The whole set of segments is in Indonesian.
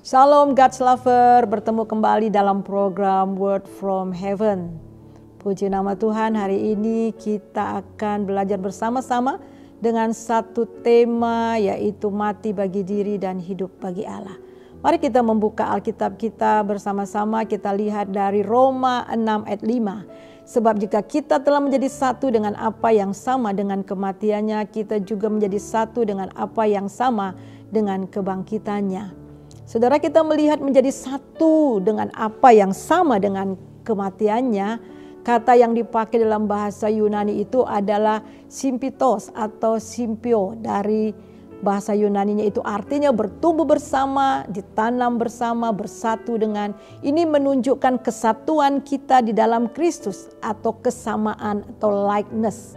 Shalom God's Lover, bertemu kembali dalam program Word from Heaven. Puji nama Tuhan, hari ini kita akan belajar bersama-sama dengan satu tema, yaitu mati bagi diri dan hidup bagi Allah. Mari kita membuka Alkitab kita bersama-sama, kita lihat dari Roma 6 ayat 5. Sebab jika kita telah menjadi satu dengan apa yang sama dengan kematiannya, kita juga menjadi satu dengan apa yang sama dengan kebangkitannya. Saudara, kita melihat menjadi satu dengan apa yang sama dengan kematiannya. Kata yang dipakai dalam bahasa Yunani itu adalah simpitos atau simpio. Dari bahasa Yunaninya itu artinya bertumbuh bersama, ditanam bersama, bersatu dengan. Ini menunjukkan kesatuan kita di dalam Kristus atau kesamaan atau likeness.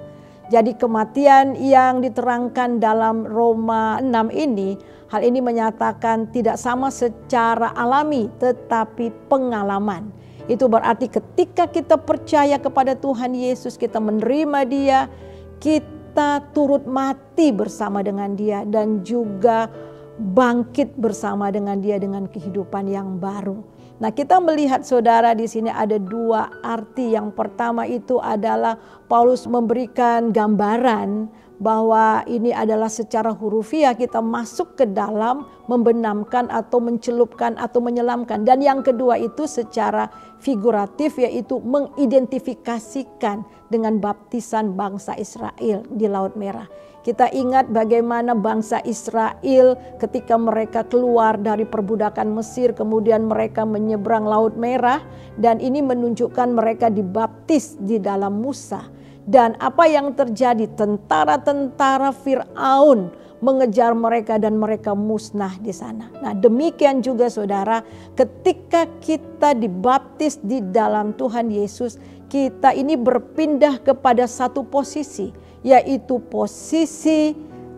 Jadi kematian yang diterangkan dalam Roma 6 ini, hal ini menyatakan tidak sama secara alami tetapi pengalaman. Itu berarti ketika kita percaya kepada Tuhan Yesus, kita menerima Dia, kita turut mati bersama dengan Dia dan juga bangkit bersama dengan Dia dengan kehidupan yang baru. Nah, kita melihat saudara di sini ada dua arti. Yang pertama itu adalah Paulus memberikan gambaran bahwa ini adalah secara hurufiah kita masuk ke dalam, membenamkan atau mencelupkan atau menyelamkan. Dan yang kedua itu secara figuratif, yaitu mengidentifikasikan dengan baptisan bangsa Israel di Laut Merah. Kita ingat bagaimana bangsa Israel ketika mereka keluar dari perbudakan Mesir, kemudian mereka menyeberang Laut Merah, dan ini menunjukkan mereka dibaptis di dalam Musa. Dan apa yang terjadi? Tentara-tentara Fir'aun mengejar mereka dan mereka musnah di sana. Nah, demikian juga saudara, ketika kita dibaptis di dalam Tuhan Yesus, kita ini berpindah kepada satu posisi, yaitu posisi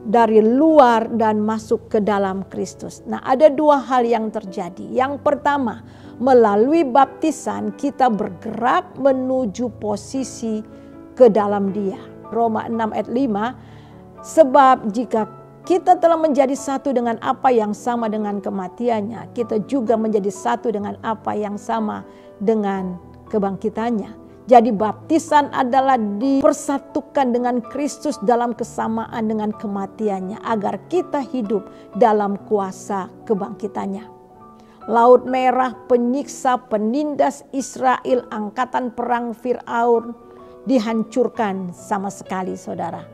dari luar dan masuk ke dalam Kristus. Nah, ada dua hal yang terjadi. Yang pertama, melalui baptisan kita bergerak menuju posisi ke dalam Dia. Roma 6 ayat 5, sebab jika kita telah menjadi satu dengan apa yang sama dengan kematiannya, kita juga menjadi satu dengan apa yang sama dengan kebangkitannya. Jadi baptisan adalah dipersatukan dengan Kristus dalam kesamaan dengan kematiannya, agar kita hidup dalam kuasa kebangkitannya. Laut Merah, penyiksa, penindas Israel, angkatan perang Fir'aun, dihancurkan sama sekali, saudara.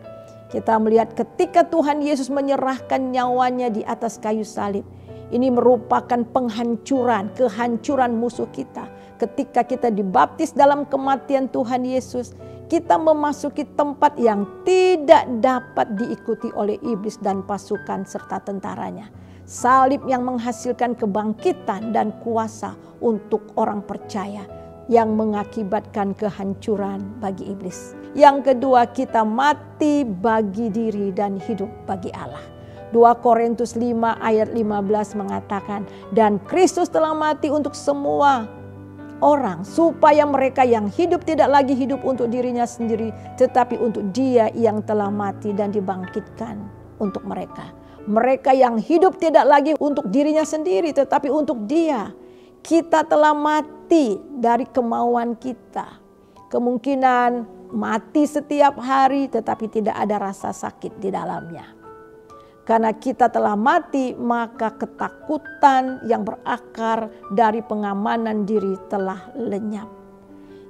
Kita melihat ketika Tuhan Yesus menyerahkan nyawanya di atas kayu salib. Ini merupakan penghancuran, kehancuran musuh kita. Ketika kita dibaptis dalam kematian Tuhan Yesus, kita memasuki tempat yang tidak dapat diikuti oleh iblis dan pasukan serta tentaranya. Salib yang menghasilkan kebangkitan dan kuasa untuk orang percaya, yang mengakibatkan kehancuran bagi iblis. Yang kedua, kita mati bagi diri dan hidup bagi Allah. 2 Korintus 5 ayat 15 mengatakan, dan Kristus telah mati untuk semua orang, supaya mereka yang hidup tidak lagi hidup untuk dirinya sendiri, tetapi untuk Dia yang telah mati dan dibangkitkan untuk mereka. Mereka yang hidup tidak lagi untuk dirinya sendiri, tetapi untuk Dia. Kita telah mati dari kemauan kita. Kemungkinan mati setiap hari, tetapi tidak ada rasa sakit di dalamnya. Karena kita telah mati, maka ketakutan yang berakar dari pengamanan diri telah lenyap.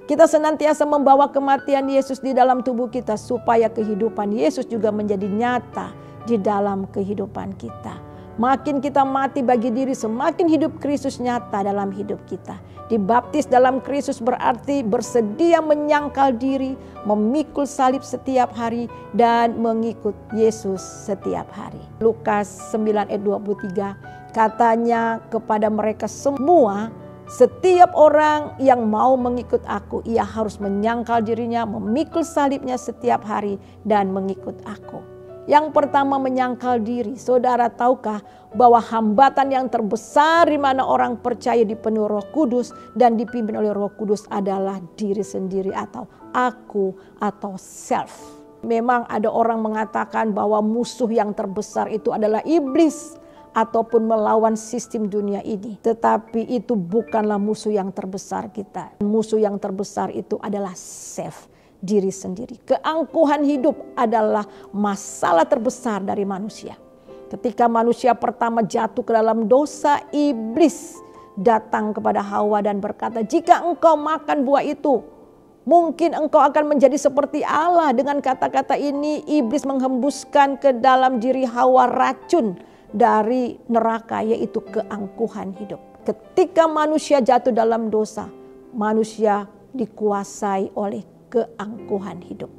Kita senantiasa membawa kematian Yesus di dalam tubuh kita, supaya kehidupan Yesus juga menjadi nyata di dalam kehidupan kita. Makin kita mati bagi diri, semakin hidup Kristus nyata dalam hidup kita. Dibaptis dalam Kristus berarti bersedia menyangkal diri, memikul salib setiap hari, dan mengikut Yesus setiap hari. Lukas 9 ayat 23, katanya kepada mereka semua, setiap orang yang mau mengikut aku, ia harus menyangkal dirinya, memikul salibnya setiap hari, dan mengikut aku. Yang pertama, menyangkal diri. Saudara tahukah bahwa hambatan yang terbesar di mana orang percaya dipenuhi Roh Kudus dan dipimpin oleh Roh Kudus adalah diri sendiri atau aku atau self. Memang ada orang mengatakan bahwa musuh yang terbesar itu adalah iblis ataupun melawan sistem dunia ini. Tetapi itu bukanlah musuh yang terbesar kita. Musuh yang terbesar itu adalah self. Diri sendiri. Keangkuhan hidup adalah masalah terbesar dari manusia. Ketika manusia pertama jatuh ke dalam dosa, iblis datang kepada Hawa dan berkata, jika engkau makan buah itu, mungkin engkau akan menjadi seperti Allah. Dengan kata-kata ini, iblis menghembuskan ke dalam diri Hawa racun dari neraka, yaitu keangkuhan hidup. Ketika manusia jatuh dalam dosa, manusia dikuasai oleh keangkuhan hidup.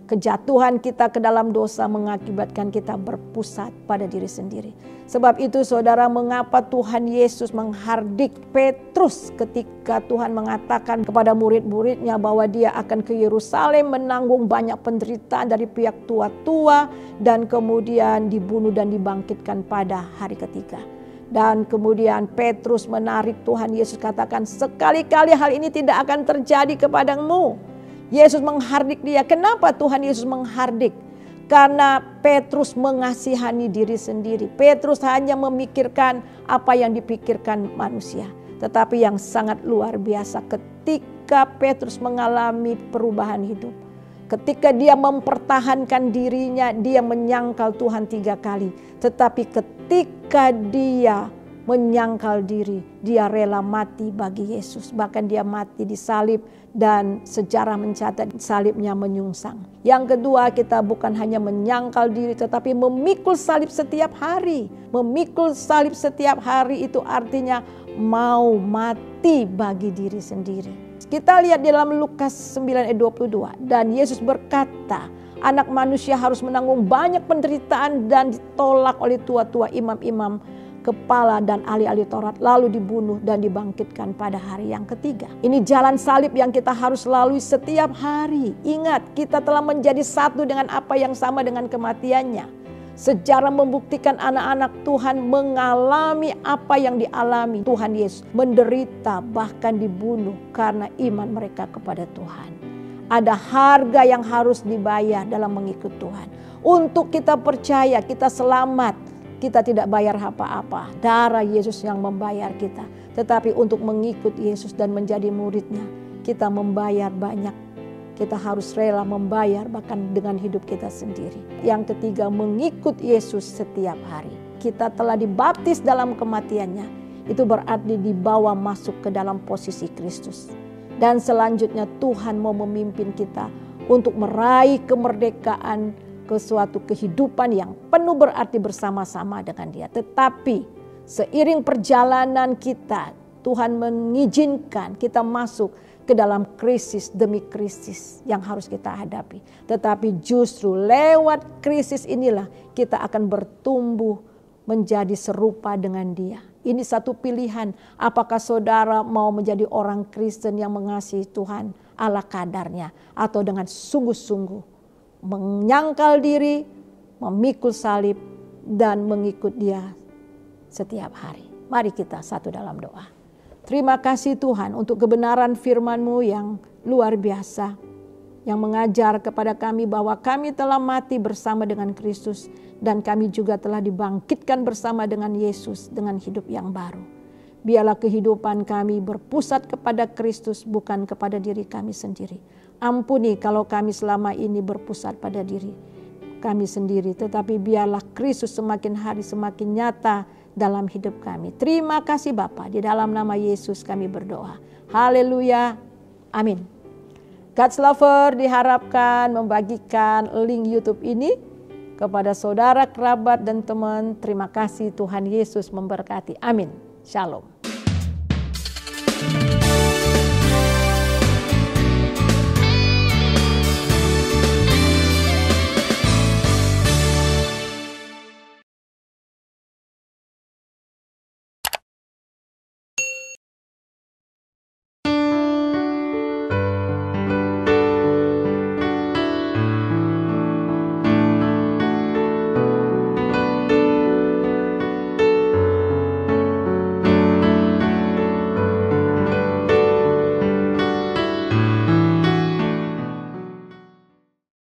Kejatuhan kita ke dalam dosa mengakibatkan kita berpusat pada diri sendiri. Sebab itu saudara, mengapa Tuhan Yesus menghardik Petrus ketika Tuhan mengatakan kepada murid-muridnya bahwa dia akan ke Yerusalem menanggung banyak penderitaan dari pihak tua-tua dan kemudian dibunuh dan dibangkitkan pada hari ketiga. Dan kemudian Petrus menarik Tuhan Yesus, katakan, sekali-kali hal ini tidak akan terjadi kepadamu. Yesus menghardik dia. Kenapa Tuhan Yesus menghardik? Karena Petrus mengasihani diri sendiri. Petrus hanya memikirkan apa yang dipikirkan manusia. Tetapi yang sangat luar biasa ketika Petrus mengalami perubahan hidup. Ketika dia mempertahankan dirinya, dia menyangkal Tuhan 3 kali. Tetapi ketika dia menyangkal diri, dia rela mati bagi Yesus. Bahkan dia mati di salib dan sejarah mencatat salibnya menyungsang. Yang kedua, kita bukan hanya menyangkal diri tetapi memikul salib setiap hari. Memikul salib setiap hari itu artinya mau mati bagi diri sendiri. Kita lihat di dalam Lukas 9 ayat 22. Dan Yesus berkata, anak manusia harus menanggung banyak penderitaan dan ditolak oleh tua-tua, imam-imam kepala dan ahli-ahli Taurat, lalu dibunuh dan dibangkitkan pada hari yang ketiga. Ini jalan salib yang kita harus lalui setiap hari. Ingat, kita telah menjadi satu dengan apa yang sama dengan kematiannya. Sejarah membuktikan anak-anak Tuhan mengalami apa yang dialami Tuhan Yesus. Menderita, bahkan dibunuh karena iman mereka kepada Tuhan. Ada harga yang harus dibayar dalam mengikut Tuhan. Untuk kita percaya, kita selamat. Kita tidak bayar apa-apa, darah Yesus yang membayar kita. Tetapi untuk mengikut Yesus dan menjadi muridnya, kita membayar banyak. Kita harus rela membayar bahkan dengan hidup kita sendiri. Yang ketiga, mengikut Yesus setiap hari. Kita telah dibaptis dalam kematiannya. Itu berarti dibawa masuk ke dalam posisi Kristus. Dan selanjutnya Tuhan mau memimpin kita untuk meraih kemerdekaan ke suatu kehidupan yang penuh berarti bersama-sama dengan Dia. Tetapi seiring perjalanan kita, Tuhan mengizinkan kita masuk ke dalam krisis demi krisis yang harus kita hadapi. Tetapi justru lewat krisis inilah kita akan bertumbuh menjadi serupa dengan Dia. Ini satu pilihan. Apakah saudara mau menjadi orang Kristen yang mengasihi Tuhan ala kadarnya, atau dengan sungguh-sungguh menyangkal diri, memikul salib, dan mengikut Dia setiap hari. Mari kita satu dalam doa. Terima kasih Tuhan untuk kebenaran firman-Mu yang luar biasa, yang mengajar kepada kami bahwa kami telah mati bersama dengan Kristus, dan kami juga telah dibangkitkan bersama dengan Yesus dengan hidup yang baru. Biarlah kehidupan kami berpusat kepada Kristus, bukan kepada diri kami sendiri. Ampuni kalau kami selama ini berpusat pada diri kami sendiri, tetapi biarlah Kristus semakin hari semakin nyata dalam hidup kami. Terima kasih Bapa, di dalam nama Yesus kami berdoa. Haleluya. Amin. God's Lover diharapkan membagikan link YouTube ini kepada saudara, kerabat, dan teman. Terima kasih, Tuhan Yesus memberkati. Amin. Shalom.